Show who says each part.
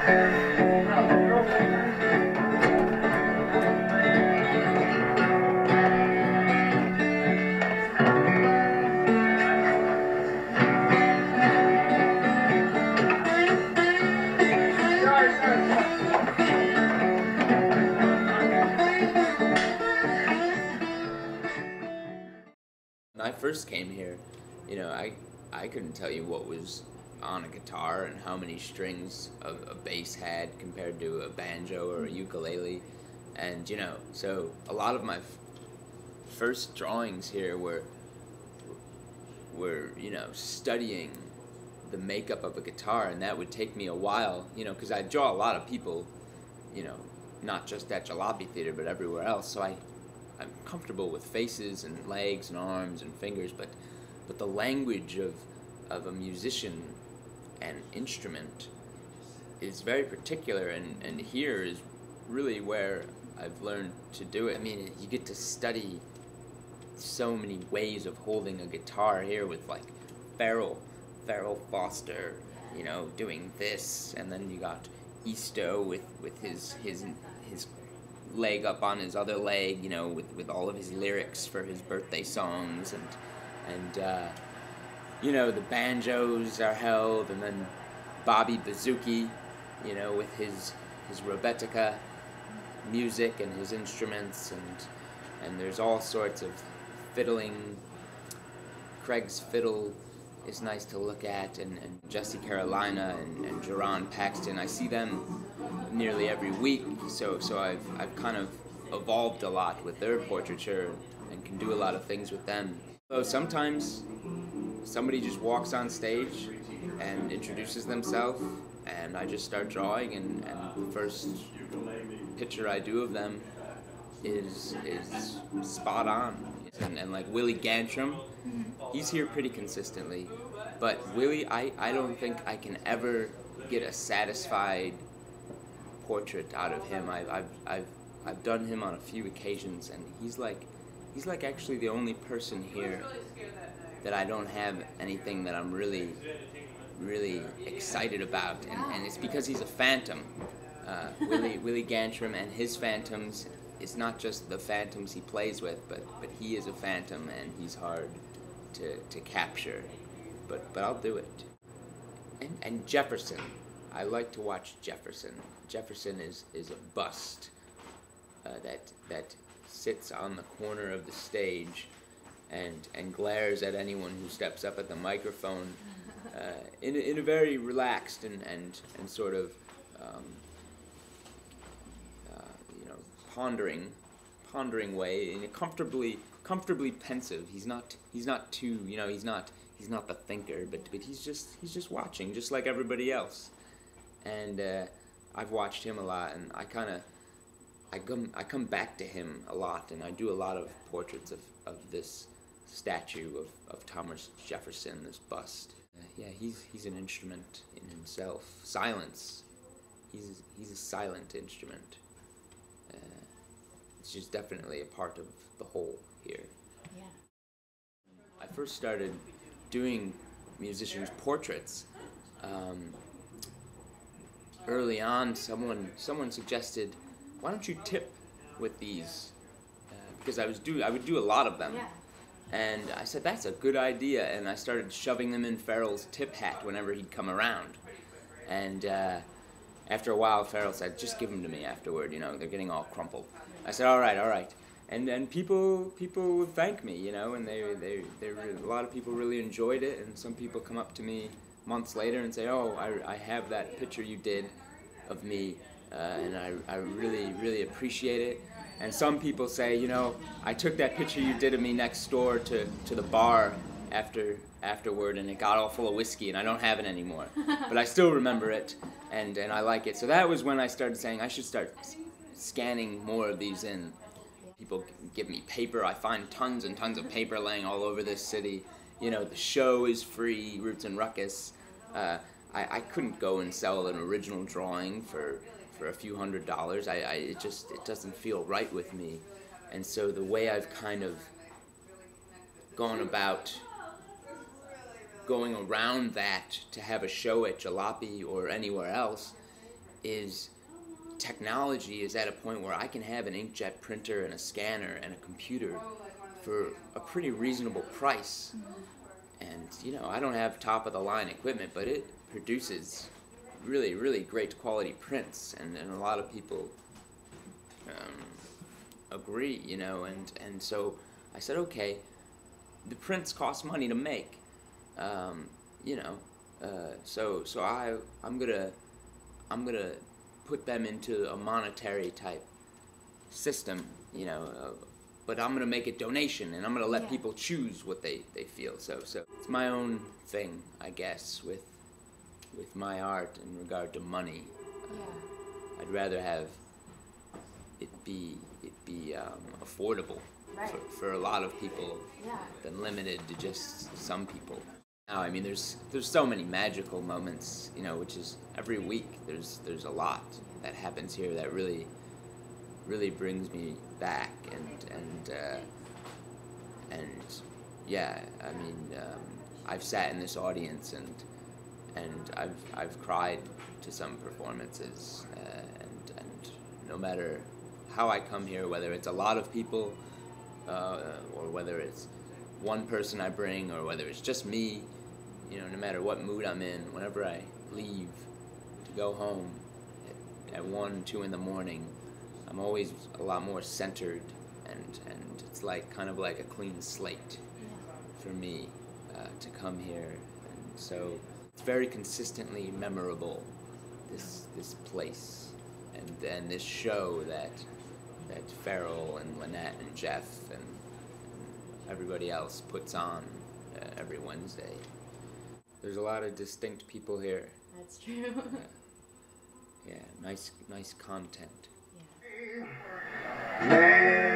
Speaker 1: When I first came here, you know, I couldn't tell you what was on a guitar and how many strings a bass had compared to a banjo or a ukulele. And, you know, so a lot of my first drawings here were, you know, studying the makeup of a guitar, and that would take me a while, you know, because I draw a lot of people, you know, not just at Jalopy Theater, but everywhere else. So I'm comfortable with faces and legs and arms and fingers, but the language of a musician and instrument is very particular, and here is really where I've learned to do it. I mean, you get to study so many ways of holding a guitar here with like Farrell Foster, you know, doing this, and then you got Easto with his leg up on his other leg, you know, with all of his lyrics for his birthday songs, and you know, the banjos are held, and then Bobby Bazooki, you know, with his Robetica music and his instruments, and there's all sorts of fiddling. Craig's fiddle is nice to look at, and Jesse Carolina and Jerron Paxton. I see them nearly every week, so I've kind of evolved a lot with their portraiture and can do a lot of things with them. So sometimes somebody just walks on stage and introduces themselves, and I just start drawing, and the first picture I do of them is spot on. And like Willie Gantrum, he's here pretty consistently, but Willie, I don't think I can ever get a satisfied portrait out of him. I've done him on a few occasions, and he's like actually the only person here that I don't have anything that I'm really excited about, and it's because he's a phantom. Willie Gantrum and his phantoms, it's not just the phantoms he plays with, but he is a phantom, and he's hard to capture, but I'll do it. And Jefferson, I like to watch Jefferson. Jefferson is a bust that sits on the corner of the stage and glares at anyone who steps up at the microphone in a very relaxed and sort of you know, pondering way, in a comfortably pensive. He's not too, you know, he's not the thinker, but he's just watching, just like everybody else. And I've watched him a lot, and I come back to him a lot, and I do a lot of portraits of this statue of Thomas Jefferson, this bust. Yeah, he's an instrument in himself. Silence. He's a silent instrument. It's just definitely a part of the whole here.
Speaker 2: Yeah.
Speaker 1: I first started doing musicians' portraits. Early on, someone suggested, why don't you tip with these? Because I would do a lot of them.
Speaker 2: Yeah.
Speaker 1: And I said, that's a good idea, and I started shoving them in Farrell's tip hat whenever he'd come around. And after a while, Farrell said, just give them to me afterward, you know, they're getting all crumpled. I said, all right. And then people would thank me, you know, and a lot of people really enjoyed it, and some people come up to me months later and say, oh, I have that picture you did of me, and I really appreciate it. And some people say, you know, I took that picture you did of me next door to the bar afterward, and it got all full of whiskey, and I don't have it anymore. But I still remember it, and I like it. So that was when I started saying I should start scanning more of these in. People give me paper. I find tons and tons of paper laying all over this city. You know, the show is free, Roots and Ruckus. I couldn't go and sell an original drawing for a few $100s. It doesn't feel right with me. And so the way I've kind of gone about going around that to have a show at Jalopy or anywhere else is technology is at a point where I can have an inkjet printer and a scanner and a computer for a pretty reasonable price. And, you know, I don't have top-of-the-line equipment, but it produces really, really great quality prints, and a lot of people agree, you know, and so I said, okay, the prints cost money to make, you know, so I'm gonna put them into a monetary type system, you know, but I'm gonna make a donation, and I'm gonna let people choose what they feel. So it's my own thing, I guess, with my art in regard to money. I'd rather have it be affordable for a lot of people than limited to just some people. Now, I mean, there's so many magical moments, you know, which is every week there's a lot that happens here that really brings me back, and yeah, I mean, I've sat in this audience and I've cried to some performances, and no matter how I come here, whether it's a lot of people or whether it's one person I bring or whether it's just me, you know, no matter what mood I'm in, whenever I leave to go home at 1, 2 in the morning, I'm always a lot more centered, and it's like kind of like a clean slate for me to come here, and so it's very consistently memorable, this place, and this show that Farrell and Lynette and Jeff and everybody else puts on every Wednesday. There's a lot of distinct people here.
Speaker 2: That's true.
Speaker 1: Yeah, nice content.
Speaker 2: Yeah.